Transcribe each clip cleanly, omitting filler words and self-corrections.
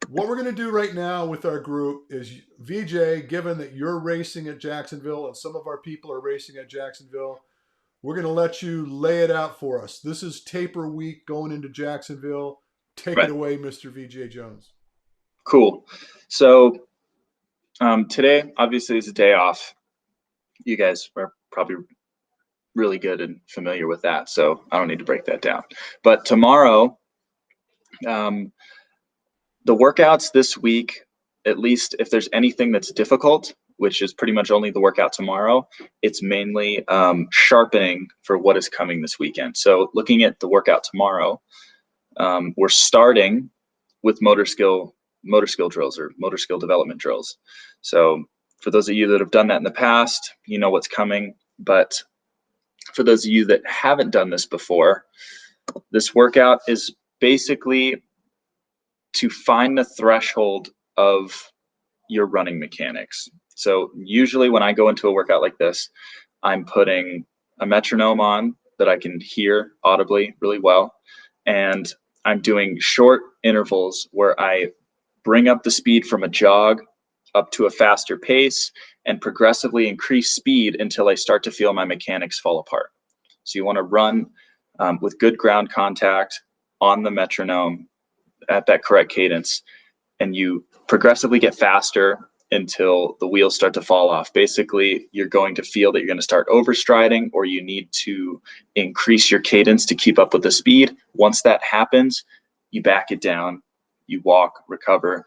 What we're going to do right now with our group is VJ, given that you're racing at Jacksonville and some of our people are racing at Jacksonville, we're going to let you lay it out for us. This is taper week going into Jacksonville. Take it Right. away, Mr. VJ Jones. Cool. So today, obviously, is a day off. You guys are probably really good and familiar with that, so I don't need to break that down. But tomorrow, um, the workouts this week, at least if there's anything that's difficult, which is pretty much only the workout tomorrow, it's mainly sharpening for what is coming this weekend. So looking at the workout tomorrow, we're starting with motor skill drills or motor skill development drills. So for those of you that have done that in the past, you know what's coming. But for those of you that haven't done this before, this workout is basically to find the threshold of your running mechanics. So usually when I go into a workout like this, I'm putting a metronome on that I can hear audibly really well. And I'm doing short intervals where I bring up the speed from a jog up to a faster pace and progressively increase speed until I start to feel my mechanics fall apart. So you want to run with good ground contact on the metronome at that correct cadence, and you progressively get faster until the wheels start to fall off. Basically, you're going to feel that you're going to start overstriding, or you need to increase your cadence to keep up with the speed. Once that happens, you back it down, you walk, recover,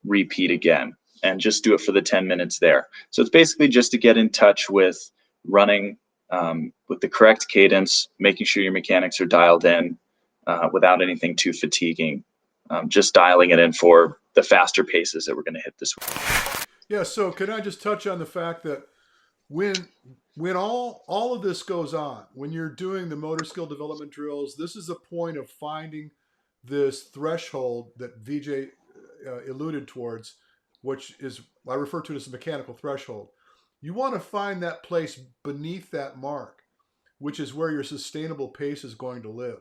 repeat again, and just do it for the 10 minutes there. So it's basically just to get in touch with running with the correct cadence, making sure your mechanics are dialed in without anything too fatiguing. Just dialing it in for the faster paces that we're going to hit this week. Yeah, so can I just touch on the fact that when when all of this goes on, when you're doing the motor skill development drills, this is a point of finding this threshold that VJ alluded towards, which is I refer to it as a mechanical threshold. You want to find that place beneath that mark, which is where your sustainable pace is going to live.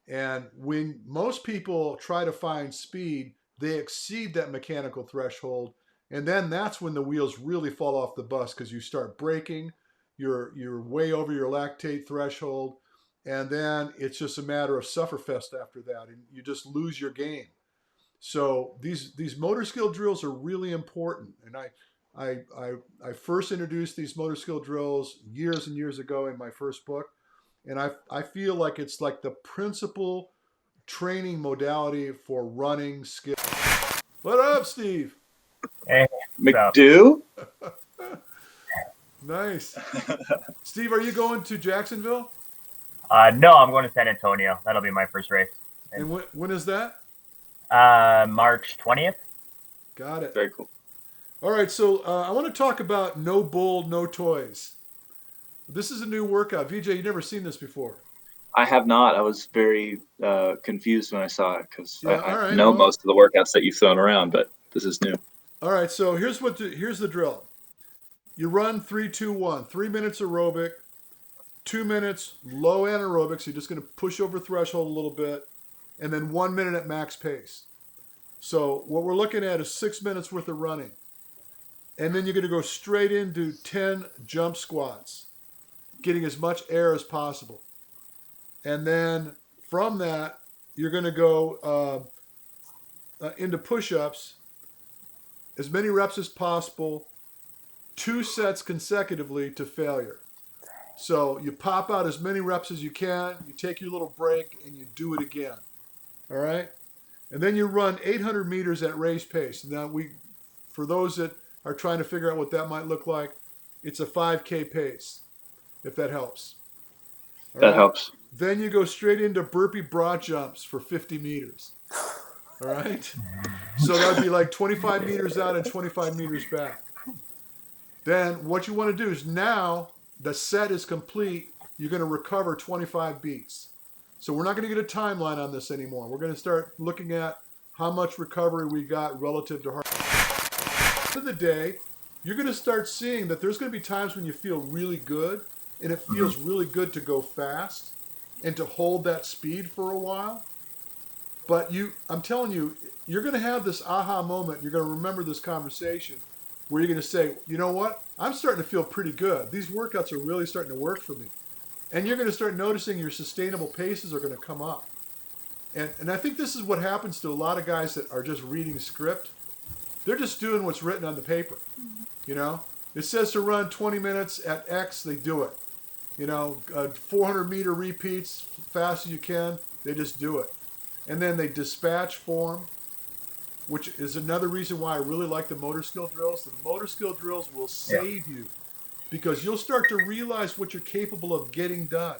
And when most people try to find speed, they exceed that mechanical threshold. And then that's when the wheels really fall off the bus because you start braking, you're way over your lactate threshold, and then it's just a matter of sufferfest after that, and you just lose your game. So these motor skill drills are really important, and I first introduced these motor skill drills years and years ago in my first book, and I feel like it's like the principal training modality for running skill. What up, Steve? Hey, what's up? McDo? Nice. Steve, are you going to Jacksonville? No, I'm going to San Antonio. That'll be my first race. And And when is that? March 20th. Got it. Very cool. All right, so I want to talk about no bull, no toys. This is a new workout. VJ, you've never seen this before. I have not. I was very confused when I saw it because Yeah, I all right. know Well, most of the workouts that you've thrown around, but this is new. all right, so here's the drill. You run 3-2-1, 3 minutes aerobic, 2 minutes low anaerobics. You're just going to push over threshold a little bit, and then 1 minute at max pace. So what we're looking at is 6 minutes worth of running. And then you're going to go straight into 10 jump squats, getting as much air as possible. And then from that, you're going to go into push ups, as many reps as possible, 2 sets consecutively to failure. So you pop out as many reps as you can, you take your little break, and you do it again. All right? And then you run 800 meters at race pace. Now, for those that are trying to figure out what that might look like, it's a 5K pace, if that helps. All That right? helps. Then you go straight into burpee broad jumps for 50 meters. All right? So that would be like 25 meters out and 25 meters back. Then what you want to do is now the set is complete, you're going to recover 25 beats. So we're not going to get a timeline on this anymore. We're going to start looking at how much recovery we got relative to heart. At the end of the day, you're going to start seeing that there's going to be times when you feel really good, and it feels really good to go fast and to hold that speed for a while. But I'm telling you, you're going to have this aha moment. You're going to remember this conversation where you're going to say, you know what? I'm starting to feel pretty good. These workouts are really starting to work for me. And you're going to start noticing your sustainable paces are going to come up. And I think this is what happens to a lot of guys that are just reading script. They're just doing what's written on the paper. You know, it says to run 20 minutes at X, they do it. You know, 400-meter repeats, fast as you can, they just do it. And then they dispatch form, which is another reason why I really like the motor skill drills. The motor skill drills will save you because you'll start to realize what you're capable of getting done.